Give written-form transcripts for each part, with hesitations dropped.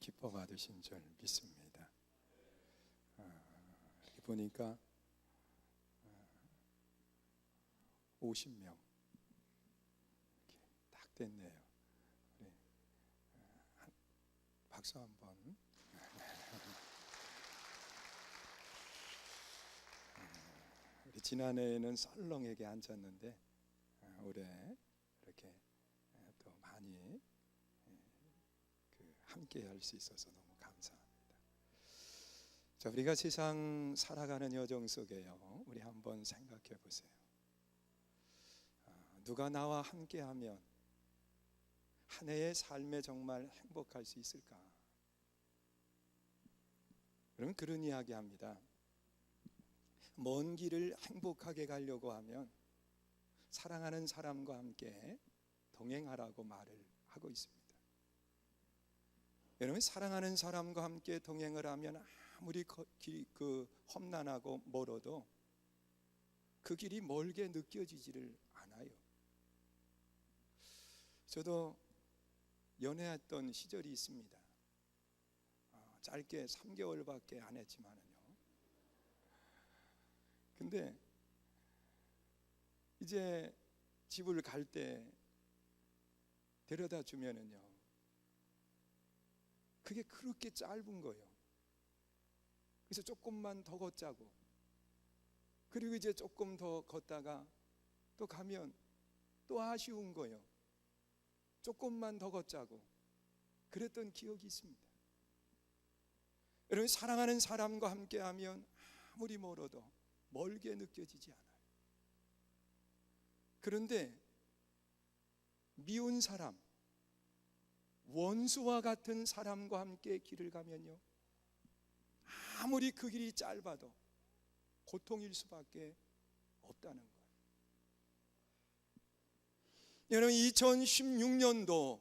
기뻐 받으신 줄 믿습니다. 보니까 50명 이렇게 딱 됐네요. 우리 박수 한번. 우리 지난해에는 썰렁하게 앉았는데 올해 이렇게 또 많이 함께 할 수 있어서 너무 감사합니다. 자, 우리가 세상 살아가는 여정 속에요, 우리 한번 생각해 보세요. 누가 나와 함께하면 한 해의 삶에 정말 행복할 수 있을까? 그러면 그런 이야기 합니다. 먼 길을 행복하게 가려고 하면 사랑하는 사람과 함께 동행하라고 말을 하고 있습니다. 여러분, 사랑하는 사람과 함께 동행을 하면 아무리 험난하고 멀어도 그 길이 멀게 느껴지지를 않아요. 저도 연애했던 시절이 있습니다. 짧게 3개월밖에 안 했지만은요. 근데 이제 집을 갈 때 데려다 주면은요, 그게 그렇게 짧은 거예요. 그래서 조금만 더 걷자고, 그리고 이제 조금 더 걷다가 또 가면 또 아쉬운 거예요. 조금만 더 걷자고 그랬던 기억이 있습니다. 여러분, 사랑하는 사람과 함께하면 아무리 멀어도 멀게 느껴지지 않아요. 그런데 미운 사람, 원수와 같은 사람과 함께 길을 가면요, 아무리 그 길이 짧아도 고통일 수밖에 없다는 거예요. 여러분, 2016년도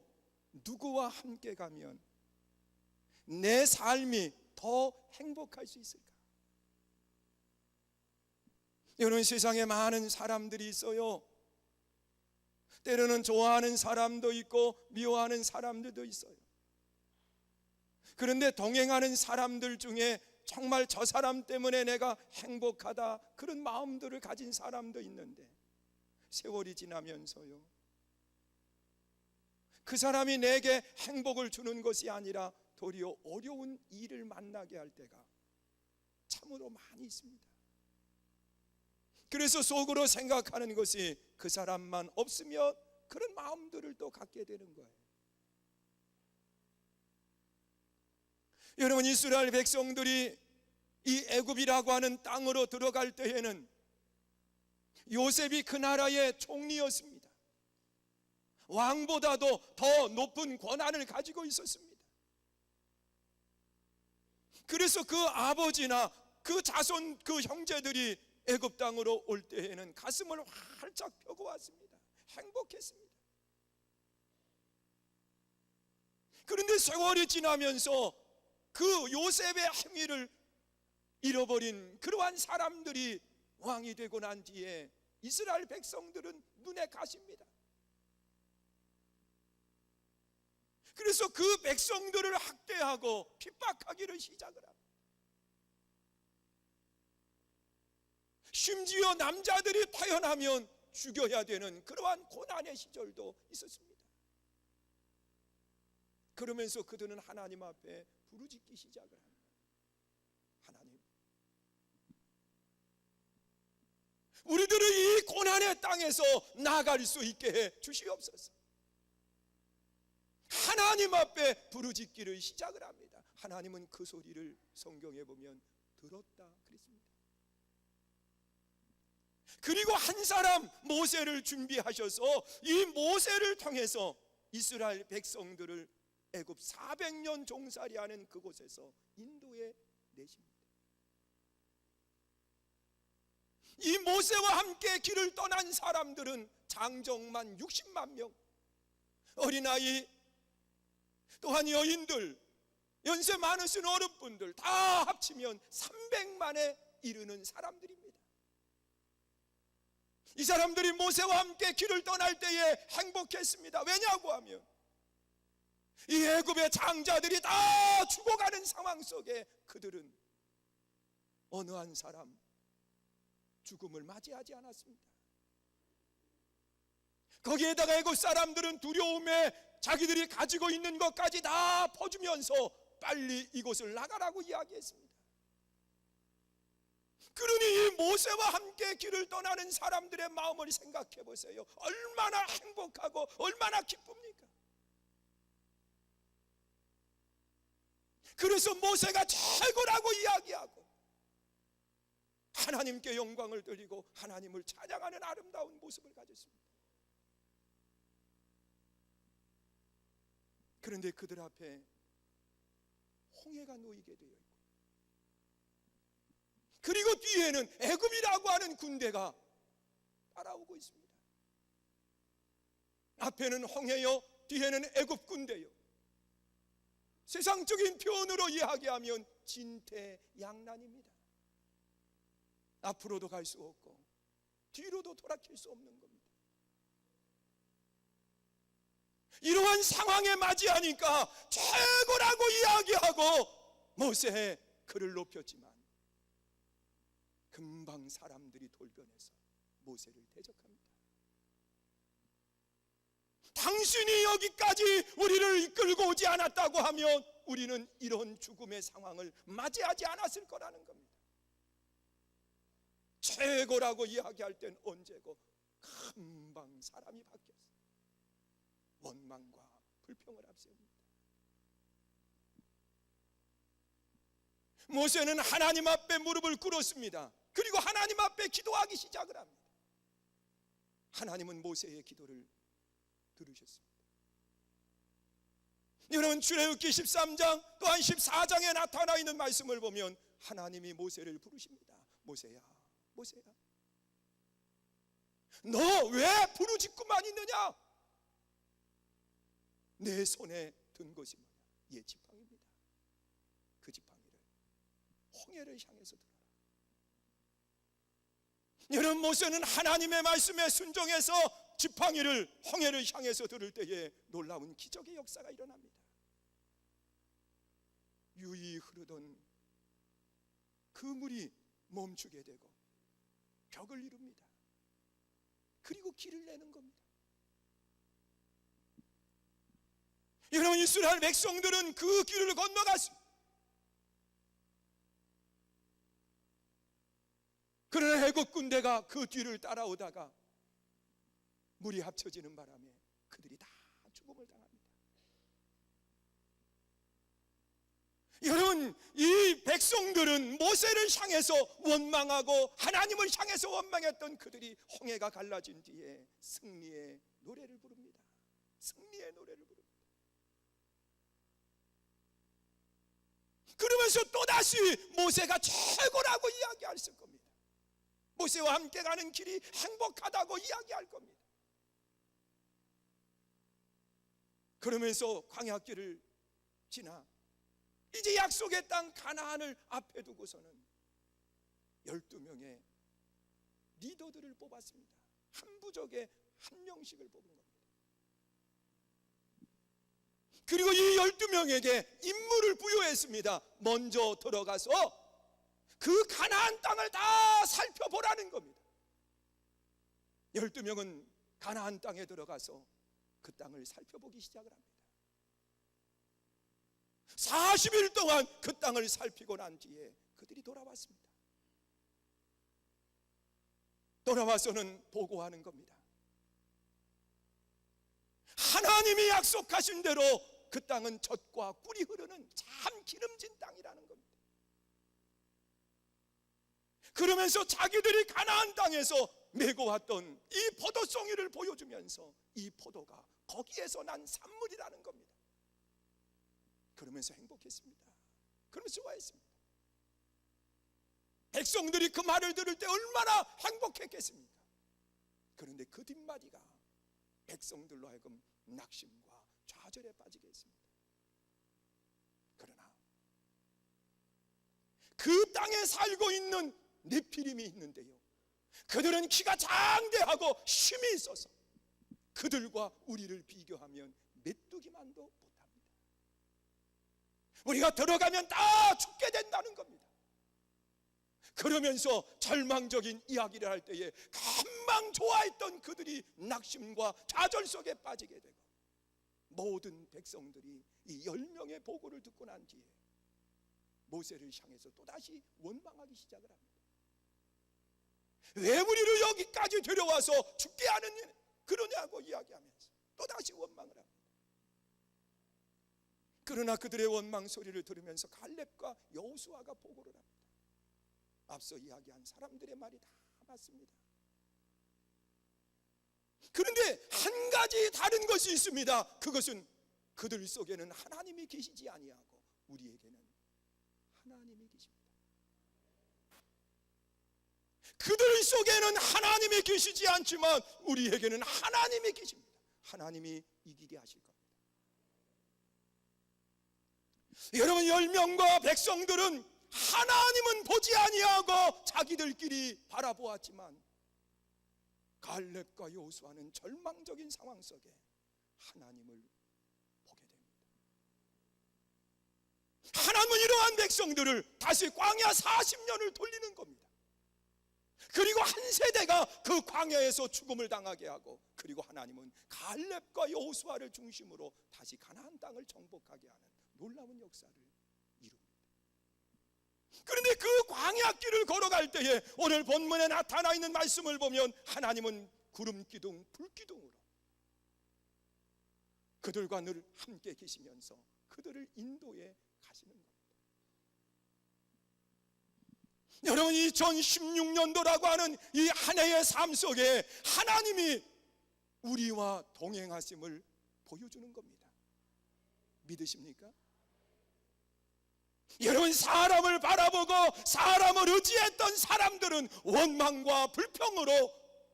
누구와 함께 가면 내 삶이 더 행복할 수 있을까? 여러분, 세상에 많은 사람들이 있어요. 때로는 좋아하는 사람도 있고 미워하는 사람들도 있어요. 그런데 동행하는 사람들 중에 정말 저 사람 때문에 내가 행복하다, 그런 마음들을 가진 사람도 있는데 세월이 지나면서요, 그 사람이 내게 행복을 주는 것이 아니라 도리어 어려운 일을 만나게 할 때가 참으로 많이 있습니다. 그래서 속으로 생각하는 것이 그 사람만 없으면, 그런 마음들을 또 갖게 되는 거예요. 여러분, 이스라엘 백성들이 이 애굽이라고 하는 땅으로 들어갈 때에는 요셉이 그 나라의 총리였습니다. 왕보다도 더 높은 권한을 가지고 있었습니다. 그래서 그 아버지나 그 자손, 그 형제들이 애굽 땅으로 올 때에는 가슴을 활짝 펴고 왔습니다. 행복했습니다. 그런데 세월이 지나면서 그 요셉의 행위를 잃어버린 그러한 사람들이 왕이 되고 난 뒤에 이스라엘 백성들은 눈에 가십니다. 그래서 그 백성들을 학대하고 핍박하기를 시작을 합니다. 심지어 남자들이 태어나면 죽여야 되는 그러한 고난의 시절도 있었습니다. 그러면서 그들은 하나님 앞에 부르짖기 시작을 합니다. 하나님, 우리들을 이 고난의 땅에서 나갈 수 있게 해 주시옵소서. 하나님 앞에 부르짖기를 시작을 합니다. 하나님은 그 소리를 성경에 보면 들었다 그랬습니다. 그리고 한 사람 모세를 준비하셔서 이 모세를 통해서 이스라엘 백성들을 애굽 400년 종살이하는 그곳에서 인도해 내십니다. 이 모세와 함께 길을 떠난 사람들은 장정만 60만 명, 어린아이, 또한 여인들, 연세 많으신 어른분들 다 합치면 300만에 이르는 사람들입니다. 이 사람들이 모세와 함께 길을 떠날 때에 행복했습니다. 왜냐고 하면 이 애굽의 장자들이 다 죽어가는 상황 속에 그들은 어느 한 사람 죽음을 맞이하지 않았습니다. 거기에다가 애굽 사람들은 두려움에 자기들이 가지고 있는 것까지 다 퍼주면서 빨리 이곳을 나가라고 이야기했습니다. 그러니 이 모세와 함께 길을 떠나는 사람들의 마음을 생각해 보세요. 얼마나 행복하고 얼마나 기쁩니까? 그래서 모세가 최고라고 이야기하고 하나님께 영광을 돌리고 하나님을 찬양하는 아름다운 모습을 가졌습니다. 그런데 그들 앞에 홍해가 놓이게 되어 있고, 그리고 뒤에는 애굽이라고 하는 군대가 따라오고 있습니다. 앞에는 홍해요, 뒤에는 애굽 군대요. 세상적인 표현으로 이야기하면 진퇴양난입니다. 앞으로도 갈 수 없고 뒤로도 돌아킬 수 없는 겁니다. 이러한 상황에 맞이하니까 최고라고 이야기하고 모세의 글을 높였지만 금방 사람들이 돌변해서 모세를 대적합니다. 당신이 여기까지 우리를 이끌고 오지 않았다고 하면 우리는 이런 죽음의 상황을 맞이하지 않았을 거라는 겁니다. 최고라고 이야기할 땐 언제고 금방 사람이 바뀌었어요. 원망과 불평을 앞세웁니다. 모세는 하나님 앞에 무릎을 꿇었습니다. 그리고 하나님 앞에 기도하기 시작을 합니다. 하나님은 모세의 기도를 들으셨습니다. 여러분, 출애굽기 13장 또한 14장에 나타나 있는 말씀을 보면 하나님이 모세를 부르십니다. 모세야, 모세야, 너 왜 부르짖고만 있느냐? 내 손에 든 것이 뭐냐? 예, 지팡이입니다. 그 지팡이를 홍해를 향해서 들어라. 여러분, 모세는 하나님의 말씀에 순종해서 지팡이를 홍해를 향해서 들을 때에 놀라운 기적의 역사가 일어납니다. 유유히 흐르던 그 물이 멈추게 되고 벽을 이룹니다. 그리고 길을 내는 겁니다. 여러분, 이스라엘 백성들은 그 길을 건너갔습니다. 그러나 애국 군대가 그 뒤를 따라오다가 물이 합쳐지는 바람에 그들이 다 죽음을 당합니다. 여러분, 이 백성들은 모세를 향해서 원망하고 하나님을 향해서 원망했던 그들이 홍해가 갈라진 뒤에 승리의 노래를 부릅니다. 승리의 노래를 부릅니다. 그러면서 또다시 모세가 최고라고 이야기했을 겁니다. 모세와 함께 가는 길이 행복하다고 이야기할 겁니다. 그러면서 광야길을 지나 이제 약속의 땅 가나안을 앞에 두고서는 12명의 리더들을 뽑았습니다. 한 부족에 한 명씩을 뽑은 겁니다. 그리고 이 12명에게 임무를 부여했습니다. 먼저 들어가서 그 가나안 땅을 다 살펴보라는 겁니다. 12명은 가나안 땅에 들어가서 그 땅을 살펴보기 시작을 합니다. 40일 동안 그 땅을 살피고 난 뒤에 그들이 돌아왔습니다. 돌아와서는 보고하는 겁니다. 하나님이 약속하신 대로 그 땅은 젖과 꿀이 흐르는 참 기름진 땅이라는 겁니다. 그러면서 자기들이 가나안 땅에서 메고 왔던 이 포도송이를 보여주면서 이 포도가 거기에서 난 산물이라는 겁니다. 그러면서 행복했습니다. 그러면서 좋아했습니다. 백성들이 그 말을 들을 때 얼마나 행복했겠습니까? 그런데 그 뒷마디가 백성들로 하여금 낙심과 좌절에 빠지게 했습니다. 그러나 그 땅에 살고 있는 네피림이 있는데요, 그들은 키가 장대하고 힘이 있어서 그들과 우리를 비교하면 메뚜기만도 못합니다. 우리가 들어가면 다 죽게 된다는 겁니다. 그러면서 절망적인 이야기를 할 때에 금방 좋아했던 그들이 낙심과 좌절 속에 빠지게 되고, 모든 백성들이 이 10명의 보고를 듣고 난 뒤에 모세를 향해서 또다시 원망하기 시작을 합니다. 왜 우리를 여기까지 데려와서 죽게 하는 그러냐고 이야기하면서 또다시 원망을 합니다. 그러나 그들의 원망 소리를 들으면서 갈렙과 여호수아가 보고를 합니다. 앞서 이야기한 사람들의 말이 다 맞습니다. 그런데 한 가지 다른 것이 있습니다. 그것은 그들 속에는 하나님이 계시지 아니하고 우리에게는 하나님이 계십니다. 그들 속에는 하나님이 계시지 않지만 우리에게는 하나님이 계십니다. 하나님이 이기게 하실 겁니다. 여러분, 10명과 백성들은 하나님은 보지 아니하고 자기들끼리 바라보았지만, 갈렙과 여호수아는 절망적인 상황 속에 하나님을 보게 됩니다. 하나님은 이러한 백성들을 다시 광야 40년을 돌리는 겁니다. 그리고 한 세대가 그 광야에서 죽음을 당하게 하고, 그리고 하나님은 갈렙과 여호수아를 중심으로 다시 가나안 땅을 정복하게 하는 놀라운 역사를 이룹니다. 그런데 그 광야길을 걸어갈 때에 오늘 본문에 나타나 있는 말씀을 보면 하나님은 구름 기둥, 불 기둥으로 그들과 늘 함께 계시면서 그들을 인도해 가시는 겁니다. 여러분, 2016년도라고 하는 이 한 해의 삶 속에 하나님이 우리와 동행하심을 보여주는 겁니다. 믿으십니까? 여러분, 사람을 바라보고 사람을 의지했던 사람들은 원망과 불평으로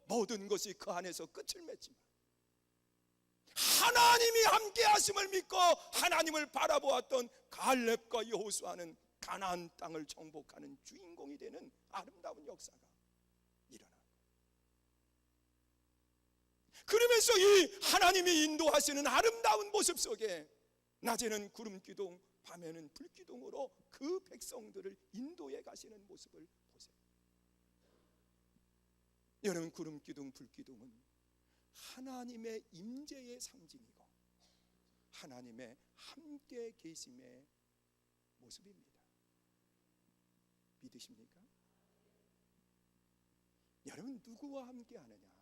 모든 것이 그 안에서 끝을 맺지만, 하나님이 함께 하심을 믿고 하나님을 바라보았던 갈렙과 여호수아는 가나안 땅을 정복하는 주인공이 되는 아름다운 역사가 일어납니다. 그러면서 이 하나님이 인도하시는 아름다운 모습 속에 낮에는 구름 기둥, 밤에는 불 기둥으로 그 백성들을 인도해 가시는 모습을 보세요. 여러분, 구름 기둥, 불 기둥은 하나님의 임재의 상징이고 하나님의 함께 계심의 모습입니다. 믿으십니까? 여러분, 누구와 함께 하느냐?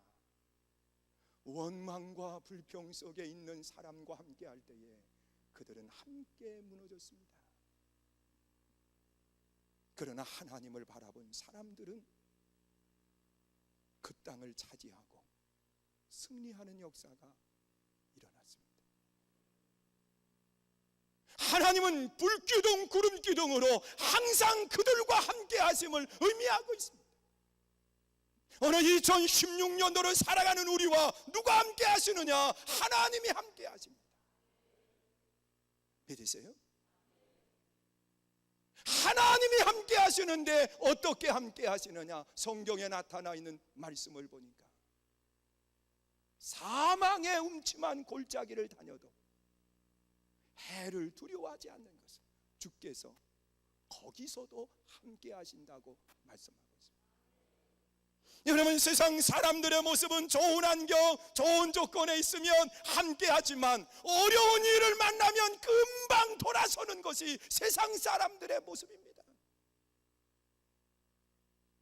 원망과 불평 속에 있는 사람과 함께 할 때에 그들은 함께 무너졌습니다. 그러나 하나님을 바라본 사람들은 그 땅을 차지하고 승리하는 역사가 일어났습니다. 하나님은 불기둥, 구름기둥으로 항상 그들과 함께 하심을 의미하고 있습니다. 오늘 2016년도를 살아가는 우리와 누가 함께 하시느냐? 하나님이 함께 하십니다. 믿으세요? 하나님이 함께 하시는데 어떻게 함께 하시느냐? 성경에 나타나 있는 말씀을 보니까 사망의 음침한 골짜기를 다녀도 해를 두려워하지 않는 것을 주께서 거기서도 함께 하신다고 말씀하고 있습니다. 여러분, 세상 사람들의 모습은 좋은 환경, 좋은 조건에 있으면 함께 하지만 어려운 일을 만나면 금방 돌아서는 것이 세상 사람들의 모습입니다.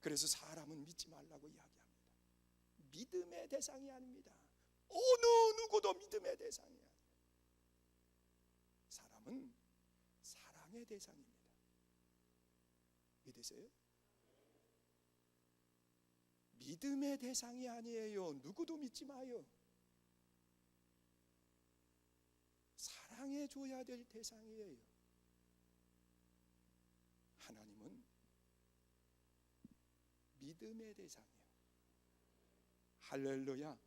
그래서 사람은 믿지 말라고 이야기합니다. 믿음의 대상이 아닙니다. 어느 누구도 믿음의 대상이 아닙니다. 사람은 사랑의 대상입니다. 믿으세요? 믿음의 대상이 아니에요. 누구도 믿지 마요. 사랑해 줘야 될 대상이에요. 하나님은 믿음의 대상이에요. 할렐루야.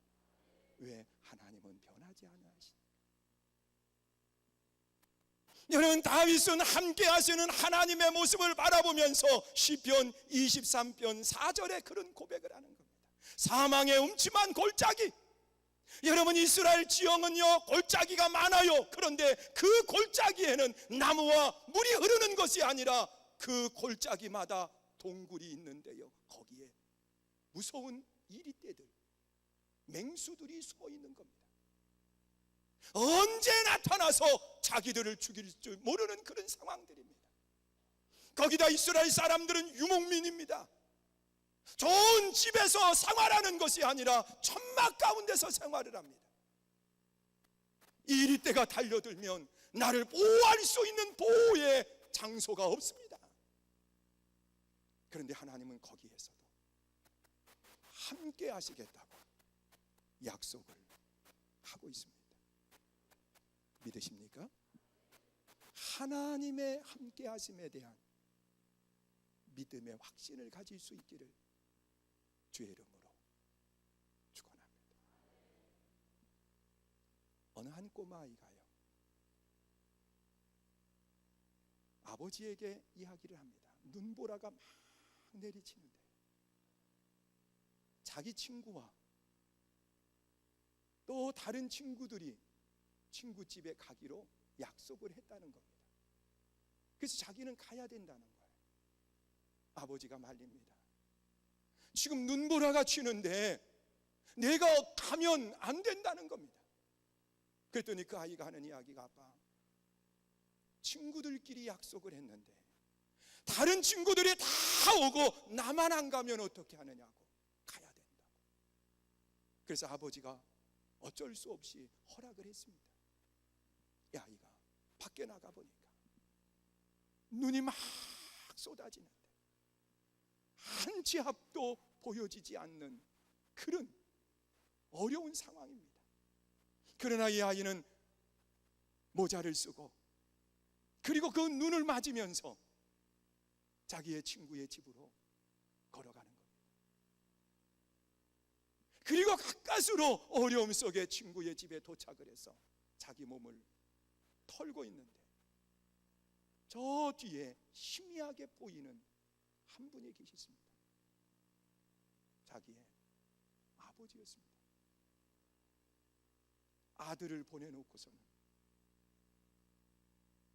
왜? 하나님은 변하지 않으시니까. 여러분, 다윗은 함께 하시는 하나님의 모습을 바라보면서 시편 23편 4절에 그런 고백을 하는 겁니다. 사망의 음침한 골짜기, 여러분, 이스라엘 지형은요 골짜기가 많아요. 그런데 그 골짜기에는 나무와 물이 흐르는 것이 아니라 그 골짜기마다 동굴이 있는데요, 거기에 무서운 이리떼들, 맹수들이 서 있는 겁니다. 언제 나타나서 자기들을 죽일 줄 모르는 그런 상황들입니다. 거기다 이스라엘 사람들은 유목민입니다. 좋은 집에서 생활하는 것이 아니라 천막 가운데서 생활을 합니다. 이리떼가 달려들면 나를 보호할 수 있는 보호의 장소가 없습니다. 그런데 하나님은 거기에서도 함께 하시겠다고 약속을 하고 있습니다. 믿으십니까? 하나님의 함께 하심에 대한 믿음의 확신을 가질 수 있기를 주의 이름으로 축원합니다. 어느 한 꼬마아이가요, 아버지에게 이야기를 합니다. 눈보라가 막 내리치는데 자기 친구와 또 다른 친구들이 친구 집에 가기로 약속을 했다는 겁니다. 그래서 자기는 가야 된다는 거예요. 아버지가 말립니다. 지금 눈보라가 치는데 내가 가면 안 된다는 겁니다. 그랬더니 그 아이가 하는 이야기가, 아빠, 친구들끼리 약속을 했는데 다른 친구들이 다 오고 나만 안 가면 어떻게 하느냐고, 가야 된다고. 그래서 아버지가 어쩔 수 없이 허락을 했습니다. 이 아이가 밖에 나가 보니까 눈이 막 쏟아지는데 한 치 앞도 보여지지 않는 그런 어려운 상황입니다. 그러나 이 아이는 모자를 쓰고 그리고 그 눈을 맞으면서 자기의 친구의 집으로 걸어가는 겁니다. 그리고 가까스로 어려움 속에 친구의 집에 도착을 해서 자기 몸을 털고 있는데 저 뒤에 희미하게 보이는 한 분이 계셨습니다. 자기의 아버지였습니다. 아들을 보내놓고서는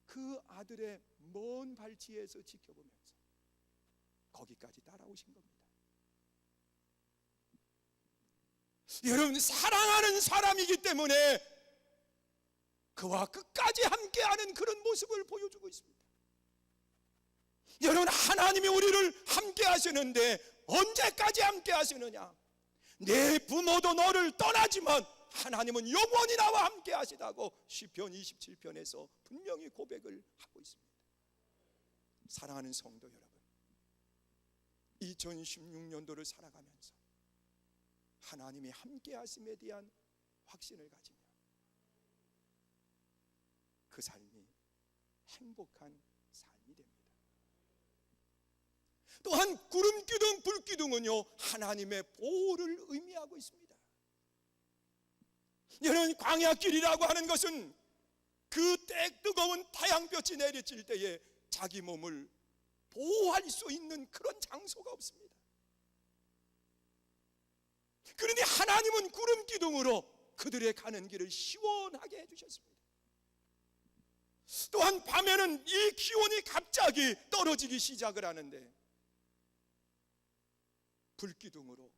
그 아들의 먼 발치에서 지켜보면서 거기까지 따라오신 겁니다. 여러분, 사랑하는 사람이기 때문에 그와 끝까지 함께하는 그런 모습을 보여주고 있습니다. 여러분, 하나님이 우리를 함께 하시는데 언제까지 함께 하시느냐? 내 부모도 너를 떠나지만 하나님은 영원히 나와 함께 하시다고 시편 27편에서 분명히 고백을 하고 있습니다. 사랑하는 성도 여러분, 2016년도를 살아가면서 하나님이 함께 하심에 대한 확신을 가지며 그 삶이 행복한 삶이 됩니다. 또한 구름기둥, 불기둥은요 하나님의 보호를 의미하고 있습니다. 여러분, 광야길이라고 하는 것은 그 뜨거운 태양볕이 내리칠 때에 자기 몸을 보호할 수 있는 그런 장소가 없습니다. 그런데 하나님은 구름기둥으로 그들의 가는 길을 시원하게 해주셨습니다. 또한 밤에는 이 기온이 갑자기 떨어지기 시작을 하는데 불기둥으로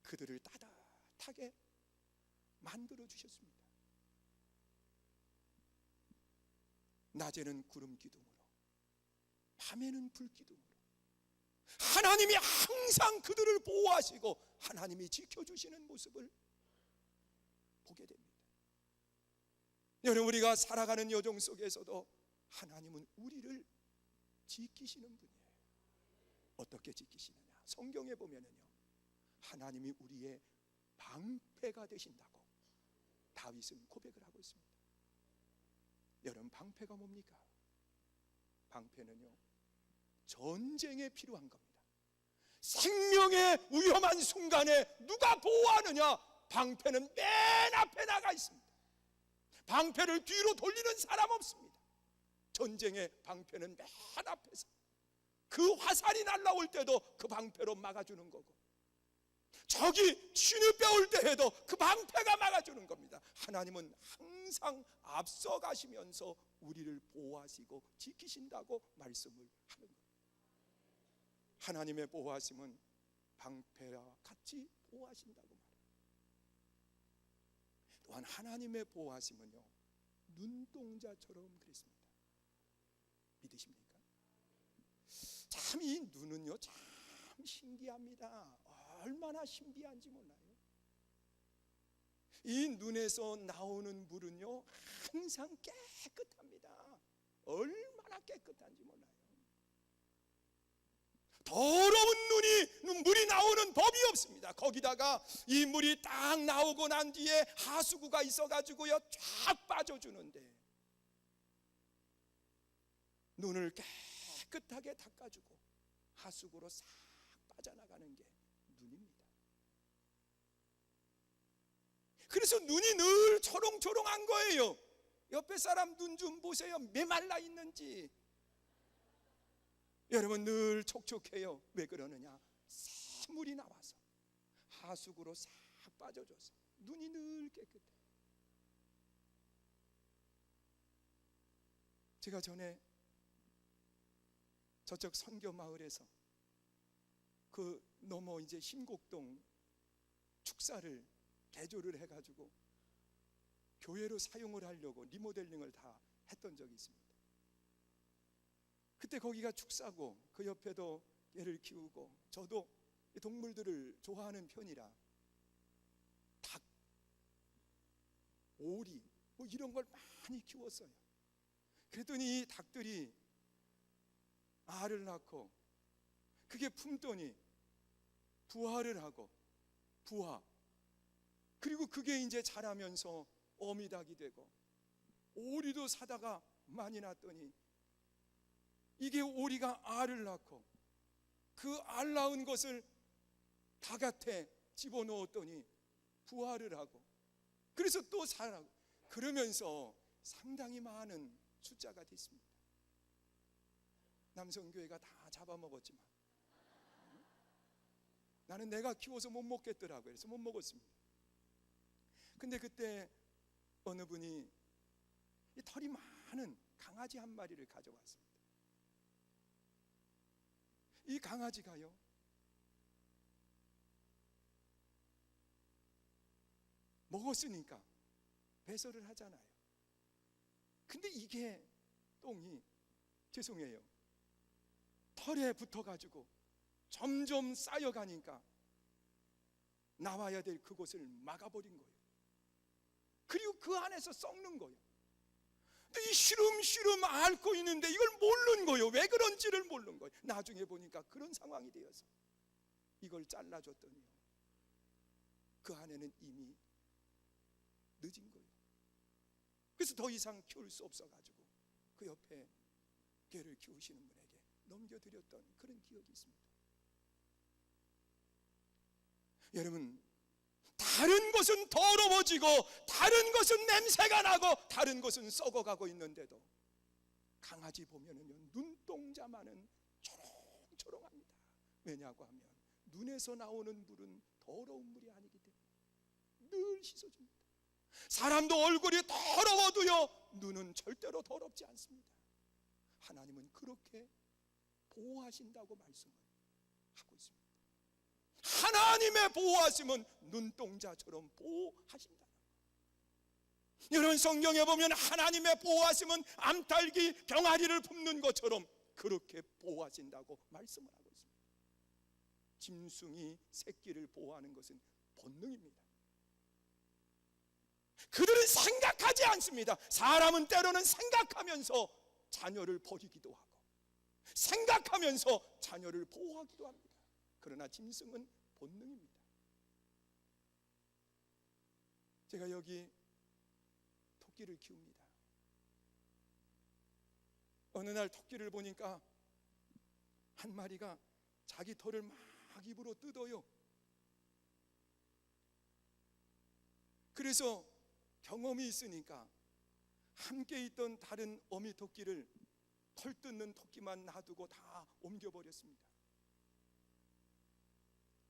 그들을 따뜻하게 만들어 주셨습니다. 낮에는 구름기둥으로, 밤에는 불기둥으로 하나님이 항상 그들을 보호하시고 하나님이 지켜주시는 모습을 보게 됩니다. 여러분, 우리가 살아가는 여정 속에서도 하나님은 우리를 지키시는 분이에요. 어떻게 지키시느냐? 성경에 보면은요, 하나님이 우리의 방패가 되신다고 다윗은 고백을 하고 있습니다. 여러분, 방패가 뭡니까? 방패는요, 전쟁에 필요한 겁니다. 생명의 위험한 순간에 누가 보호하느냐? 방패는 맨 앞에 나가 있습니다. 방패를 뒤로 돌리는 사람 없습니다. 전쟁의 방패는 맨 앞에서 그 화살이 날라올 때도 그 방패로 막아주는 거고, 적이 진입해올 때에도 그 방패가 막아주는 겁니다. 하나님은 항상 앞서가시면서 우리를 보호하시고 지키신다고 말씀을 하는 겁니다. 하나님의 보호하심은 방패와 같이 보호하신다고 말합니다. 또한 하나님의 보호하심은요, 눈동자처럼 그랬습니다. 믿으십니까? 참 이 눈은요, 참 신기합니다. 얼마나 신비한지 몰라요. 이 눈에서 나오는 물은요, 항상 깨끗합니다. 얼마나 깨끗한지 몰라요. 더러운 물이 나오는 법이 없습니다. 거기다가 이 물이 딱 나오고 난 뒤에 하수구가 있어가지고요, 쫙 빠져주는데 눈을 깨끗하게 닦아주고 하수구로 싹 빠져나가는 게 눈입니다. 그래서 눈이 늘 초롱초롱한 거예요. 옆에 사람 눈 좀 보세요. 메말라 있는지. 여러분, 늘 촉촉해요. 왜 그러느냐? 새물이 나와서 하수구로 싹 빠져줘서 눈이 늘 깨끗해요. 제가 전에 저쪽 선교 마을에서 그 넘어 이제 심곡동 축사를 개조를 해가지고 교회로 사용을 하려고 리모델링을 다 했던 적이 있습니다. 그때 거기가 축사고 그 옆에도 개를 키우고 저도 동물들을 좋아하는 편이라 닭, 오리 뭐 이런 걸 많이 키웠어요. 그랬더니 이 닭들이 알을 낳고 그게 품더니 부화를 하고 부화, 그리고 그게 이제 자라면서 어미닭이 되고 오리도 사다가 많이 낳았더니 이게 오리가 알을 낳고 그 알 낳은 것을 닭한테 집어넣었더니 부화를 하고 그래서 또 살아나고 그러면서 상당히 많은 숫자가 됐습니다. 남성교회가 다 잡아먹었지만 나는 내가 키워서 못 먹겠더라고요. 그래서 못 먹었습니다. 근데 그때 어느 분이 이 털이 많은 강아지 한 마리를 가져왔습니다. 이 강아지가요, 먹었으니까 배설을 하잖아요. 근데 이게 똥이, 죄송해요, 털에 붙어가지고 점점 쌓여가니까 나와야 될 그곳을 막아버린 거예요. 그리고 그 안에서 썩는 거예요. 근데 이 시름시름 앓고 있는데 이걸 모르는 거예요. 왜 그런지를 모르는 거예요. 나중에 보니까 그런 상황이 되어서 이걸 잘라줬더니 그 안에는 이미 늦은 거예요. 그래서 더 이상 키울 수 없어가지고 그 옆에 개를 키우시는 분에게 넘겨드렸던 그런 기억이 있습니다. 여러분, 다른 것은 더러워지고 다른 것은 냄새가 나고 다른 것은 썩어가고 있는데도 강아지 보면은요, 눈동자만은 초롱초롱합니다. 왜냐고 하면 눈에서 나오는 물은 더러운 물이 아니기 때문에 늘 씻어줍니다. 사람도 얼굴이 더러워도요, 눈은 절대로 더럽지 않습니다. 하나님은 그렇게 보호하신다고 말씀을 하고 있습니다. 하나님의 보호하심은 눈동자처럼 보호하신다. 여러분, 성경에 보면 하나님의 보호하심은 암탉이 병아리를 품는 것처럼 그렇게 보호하신다고 말씀을 하고 있습니다. 짐승이 새끼를 보호하는 것은 본능입니다. 그들은 생각하지 않습니다. 사람은 때로는 생각하면서 자녀를 버리기도 하고 생각하면서 자녀를 보호하기도 합니다. 그러나 짐승은 본능입니다. 제가 여기 토끼를 키웁니다. 어느 날 토끼를 보니까 한 마리가 자기 털을 막 입으로 뜯어요. 그래서 경험이 있으니까 함께 있던 다른 어미 토끼를 털 뜯는 토끼만 놔두고 다 옮겨버렸습니다.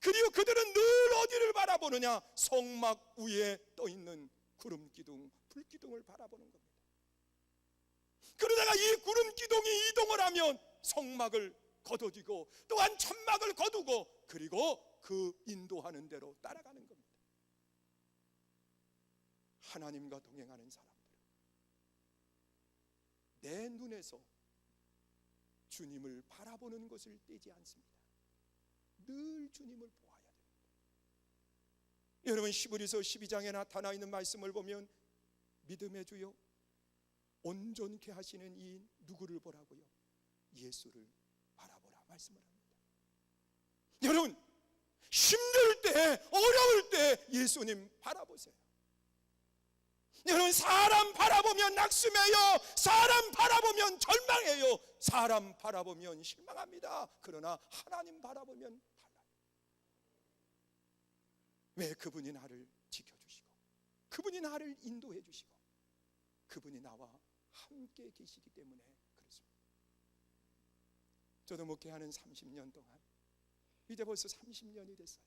그리고 그들은 늘 어디를 바라보느냐? 성막 위에 떠있는 구름기둥, 불기둥을 바라보는 겁니다. 그러다가 이 구름기둥이 이동을 하면 성막을 거둬지고 또한 천막을 거두고 그리고 그 인도하는 대로 따라가는 겁니다. 하나님과 동행하는 사람들은 내 눈에서 주님을 바라보는 것을 떼지 않습니다. 늘 주님을 보아야 됩니다. 여러분, 히브리서 12장에 나타나 있는 말씀을 보면 믿음의 주요 온전케 하시는 이 누구를 보라고요? 예수를 바라보라 말씀을 합니다. 여러분, 힘들 때, 어려울 때 예수님 바라보세요. 여러분, 사람 바라보면 낙심해요. 사람 바라보면 절망해요. 사람 바라보면 실망합니다. 그러나 하나님 바라보면 달라요. 왜? 그분이 나를 지켜주시고 그분이 나를 인도해 주시고 그분이 나와 함께 계시기 때문에 그렇습니다. 저도 목회하는 30년 동안 이제 벌써 30년이 됐어요.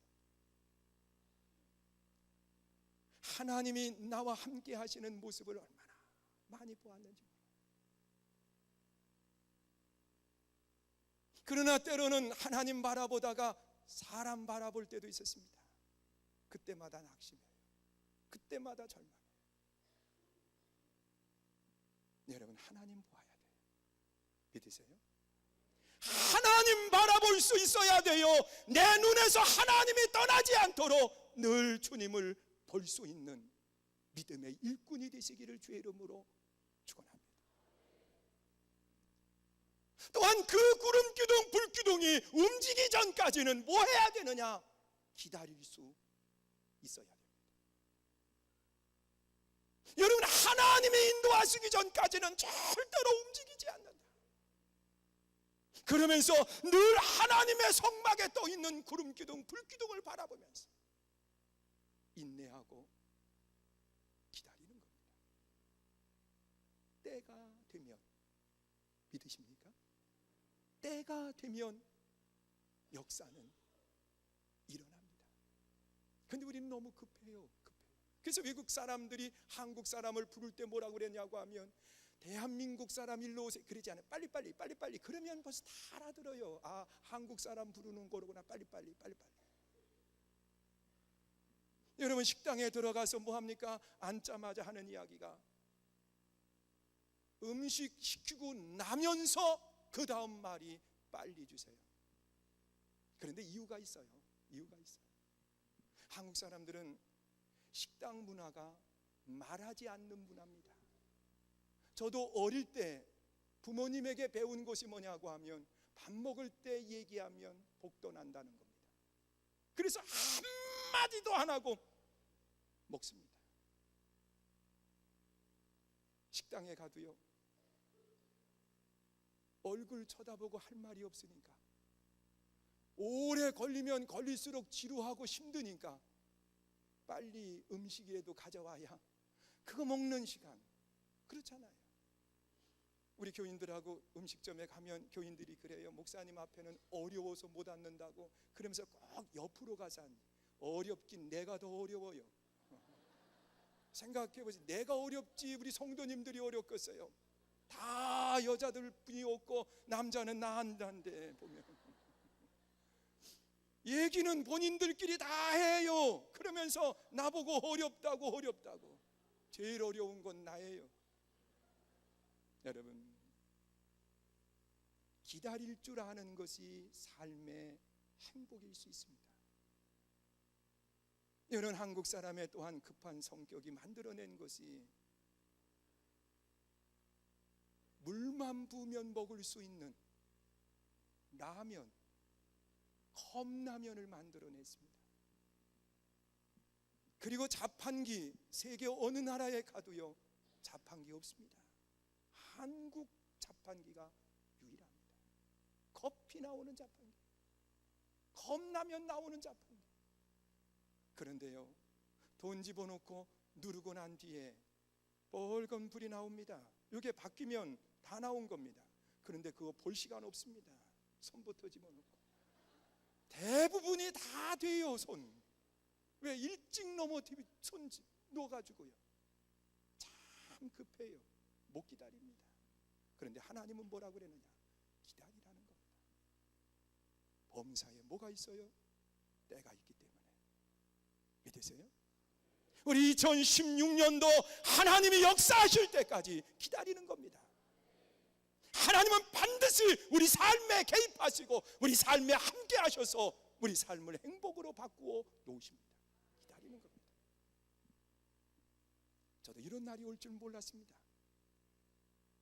하나님이 나와 함께 하시는 모습을 얼마나 많이 보았는지 몰라요. 그러나 때로는 하나님 바라보다가 사람 바라볼 때도 있었습니다. 그때마다 낙심해요. 그때마다 절망해요. 여러분, 하나님 보아야 돼요. 믿으세요? 하나님 바라볼 수 있어야 돼요. 내 눈에서 하나님이 떠나지 않도록 늘 주님을 볼 수 있는 믿음의 일꾼이 되시기를 주의 이름으로 축원합니다. 또한 그 구름기둥 불기둥이 움직이기 전까지는 뭐 해야 되느냐? 기다릴 수 있어야 됩니다. 여러분, 하나님이 인도하시기 전까지는 절대로 움직이지 않는다. 그러면서 늘 하나님의 성막에 떠있는 구름기둥 불기둥을 바라보면서 인내하고 기다리는 겁니다. 때가 되면, 믿으십니까? 때가 되면 역사는 일어납니다. 그런데 우리는 너무 급해요. 그래서 외국 사람들이 한국 사람을 부를 때 뭐라고 그랬냐고 하면 대한민국 사람 일로 오세요 그러지 않아요. 빨리빨리 그러면 벌써 다 알아들어요. 아, 한국 사람 부르는 거로구나. 빨리빨리. 여러분, 식당에 들어가서 뭐 합니까? 앉자마자 하는 이야기가 음식 시키고 나면서 그 다음 말이 빨리 주세요. 그런데 이유가 있어요. 한국 사람들은 식당 문화가 말하지 않는 문화입니다. 저도 어릴 때 부모님에게 배운 것이 뭐냐고 하면 밥 먹을 때 얘기하면 복도 난다는 겁니다. 그래서 한마디도 안 하고 먹습니다. 식당에 가도요, 얼굴 쳐다보고 할 말이 없으니까, 오래 걸리면 걸릴수록 지루하고 힘드니까 빨리 음식이라도 가져와야 그거 먹는 시간. 그렇잖아요. 우리 교인들하고 음식점에 가면 교인들이 그래요. 목사님 앞에는 어려워서 못 앉는다고. 그러면서 꼭 옆으로 가서 앉아. 어렵긴 내가 더 어려워요. 생각해보지, 내가 어렵지 우리 성도님들이 어렵겠어요. 다 여자들 분이 없고 남자는 나 한다는데 보면 얘기는 본인들끼리 다 해요. 그러면서 나보고 어렵다고. 제일 어려운 건 나예요. 여러분, 기다릴 줄 아는 것이 삶의 행복일 수 있습니다. 여러분, 한국 사람의 또한 급한 성격이 만들어낸 것이 물만 부으면 먹을 수 있는 라면, 컵라면을 만들어냈습니다. 그리고 자판기, 세계 어느 나라에 가도요 자판기 없습니다. 한국 자판기가 유일합니다. 커피 나오는 자판기, 컵라면 나오는 자판기. 그런데요, 돈 집어넣고 누르고 난 뒤에 빨간 불이 나옵니다. 이게 바뀌면 다 나온 겁니다. 그런데 그거 볼 시간 없습니다. 손부터 집어넣고 대부분이 다 돼요. 왜 일찍 손 놓아가지고요. 참 급해요. 못 기다립니다. 그런데 하나님은 뭐라고 그러느냐? 기다리라는 겁니다. 범사에 뭐가 있어요? 때가 있기 때문에. 믿으세요? 우리 2016년도 하나님이 역사하실 때까지 기다리는 겁니다. 하나님은 반드시 우리 삶에 개입하시고 우리 삶에 함께 하셔서 우리 삶을 행복으로 바꾸어 놓으십니다. 기다리는 겁니다. 저도 이런 날이 올 줄 몰랐습니다.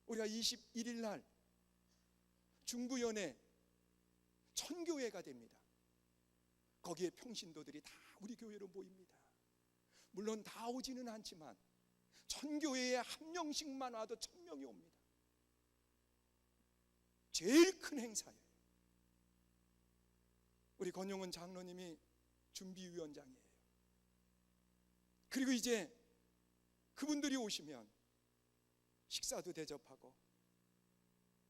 우리가 21일 날 중부연에 천교회가 됩니다. 거기에 평신도들이 다 우리 교회로 모입니다. 물론 다 오지는 않지만 천교회에 한 명씩만 와도 1000명이 옵니다. 제일 큰 행사예요. 우리 권용은 장로님이 준비위원장이에요. 그리고 이제 그분들이 오시면 식사도 대접하고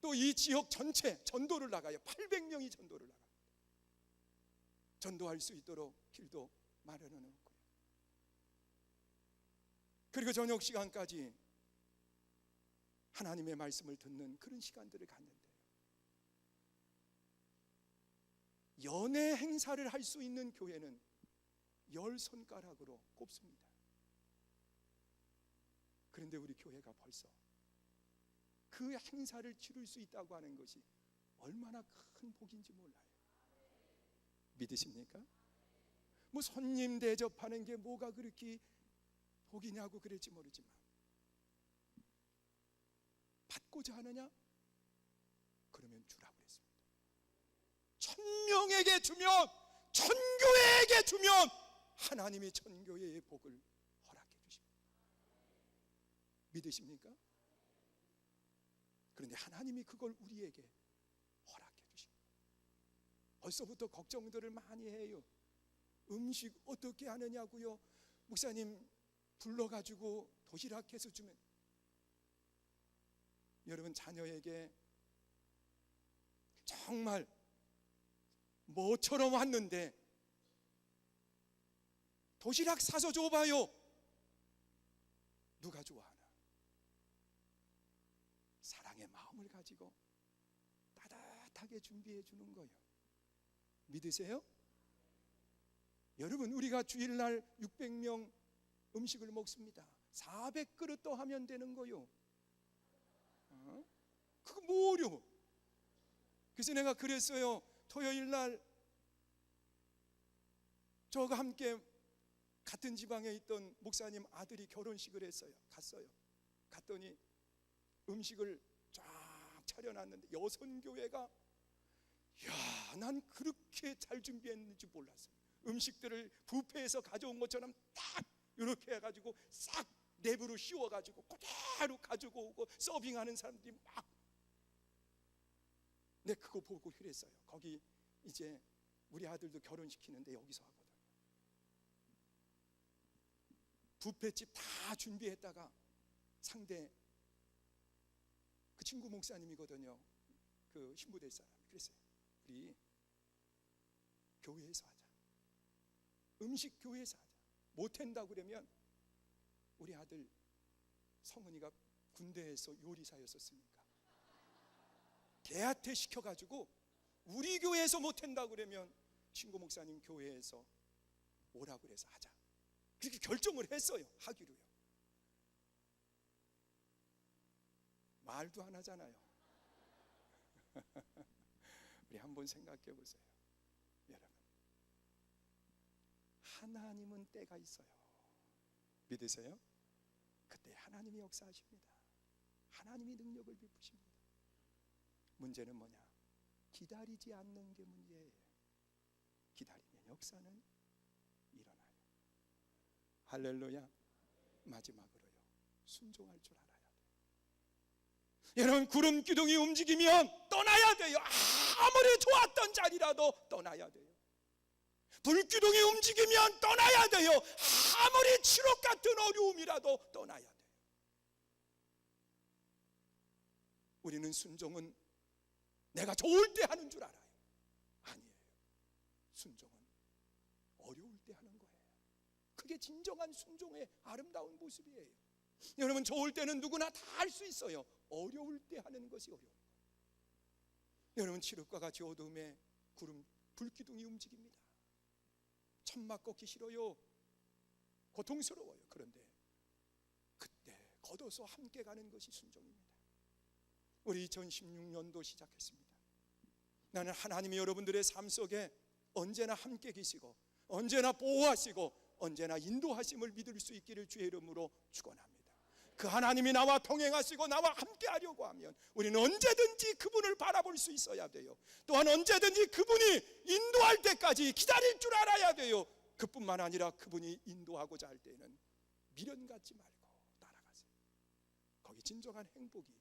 또 이 지역 전체 전도를 나가요. 800명이 전도를 나갑니다. 전도할 수 있도록 길도 마련해 놓고요. 그리고 저녁 시간까지 하나님의 말씀을 듣는 그런 시간들을 갖는데요. 연애 행사를 할 수 있는 교회는 10손가락으로 꼽습니다. 그런데 우리 교회가 벌써 그 행사를 치를 수 있다고 하는 것이 얼마나 큰 복인지 몰라요. 믿으십니까? 뭐 손님 대접하는 게 뭐가 그렇게 복이냐고 그럴지 모르지만 받고자 하느냐? 그러면 주라고 그랬습니다. 1000명에게 주면, 천교회에게 주면 하나님이 천교회의 복을 허락해 주십니다. 믿으십니까? 그런데 하나님이 그걸 우리에게 허락해 주십니다. 벌써부터 걱정들을 많이 해요. 음식 어떻게 하느냐고요? 목사님 불러가지고 도시락 해서 주면, 여러분 자녀에게 정말 뭐처럼 왔는데 도시락 사서 줘봐요. 누가 좋아하나? 사랑의 마음을 가지고 따뜻하게 준비해 주는 거예요. 믿으세요? 여러분, 우리가 주일날 600명 음식을 먹습니다. 400그릇 더 하면 되는 거요. 그거 뭐 어려워. 그래서 내가 그랬어요. 토요일날 저와 함께 같은 지방에 있던 목사님 아들이 결혼식을 했어요. 갔더니 음식을 쫙 차려놨는데 여선교회가, 야, 난 그렇게 잘 준비했는지 몰랐어요. 음식들을 뷔페에서 가져온 것처럼 딱 이렇게 해가지고 싹 내부로 씌워가지고 그대로 가지고 오고 서빙하는 사람들이 막. 내 그거 보고 그랬어요. 거기 이제 우리 아들도 결혼시키는데 여기서 하거든요. 뷔페집 다 준비했다가 상대 그 친구 목사님이거든요. 그 신부될 사람. 그랬어요. 우리 교회에서 하자. 음식 교회에서 하자. 못한다고 그러면, 우리 아들 성은이가 군대에서 요리사였었으니까 걔한테 시켜가지고 우리 교회에서 못한다고 그러면 친구 목사님 교회에서 오라고 그래서 하자. 그렇게 결정을 했어요. 하기로요. 말도 안 하잖아요. 우리 한번 생각해 보세요. 여러분, 하나님은 때가 있어요. 믿으세요? 그때 하나님이 역사하십니다. 하나님이 능력을 베푸십니다. 문제는 뭐냐? 기다리지 않는 게 문제예요. 기다리면 역사는 일어나요. 할렐루야. 마지막으로요, 순종할 줄 알아야 돼요. 여러분, 구름 기둥이 움직이면 떠나야 돼요. 아무리 좋았던 자리라도 떠나야 돼요. 불기둥이 움직이면 떠나야 돼요. 아무리 치욕 같은 어려움이라도 떠나야 돼요. 우리는 순종은 내가 좋을 때 하는 줄 알아요. 아니에요. 그게 진정한 순종의 아름다운 모습이에요. 여러분, 좋을 때는 누구나 다 할 수 있어요. 어려울 때 하는 것이 어려운 거예요. 여러분, 칠흑과 같이 어둠에 구름 불기둥이 움직입니다. 천막 걷기 싫어요. 고통스러워요. 그런데 그때 걷어서 함께 가는 것이 순종입니다. 우리 2016년도 시작했습니다. 나는 하나님이 여러분들의 삶 속에 언제나 함께 계시고 언제나 보호하시고 언제나 인도하심을 믿을 수 있기를 주의 이름으로 축원합니다. 그 하나님이 나와 동행하시고 나와 함께 하려고 하면 우리는 언제든지 그분을 바라볼 수 있어야 돼요. 또한 언제든지 그분이 인도할 때까지 기다릴 줄 알아야 돼요. 그뿐만 아니라 그분이 인도하고자 할 때에는 미련 갖지 말고 따라가세요. 거기 진정한 행복이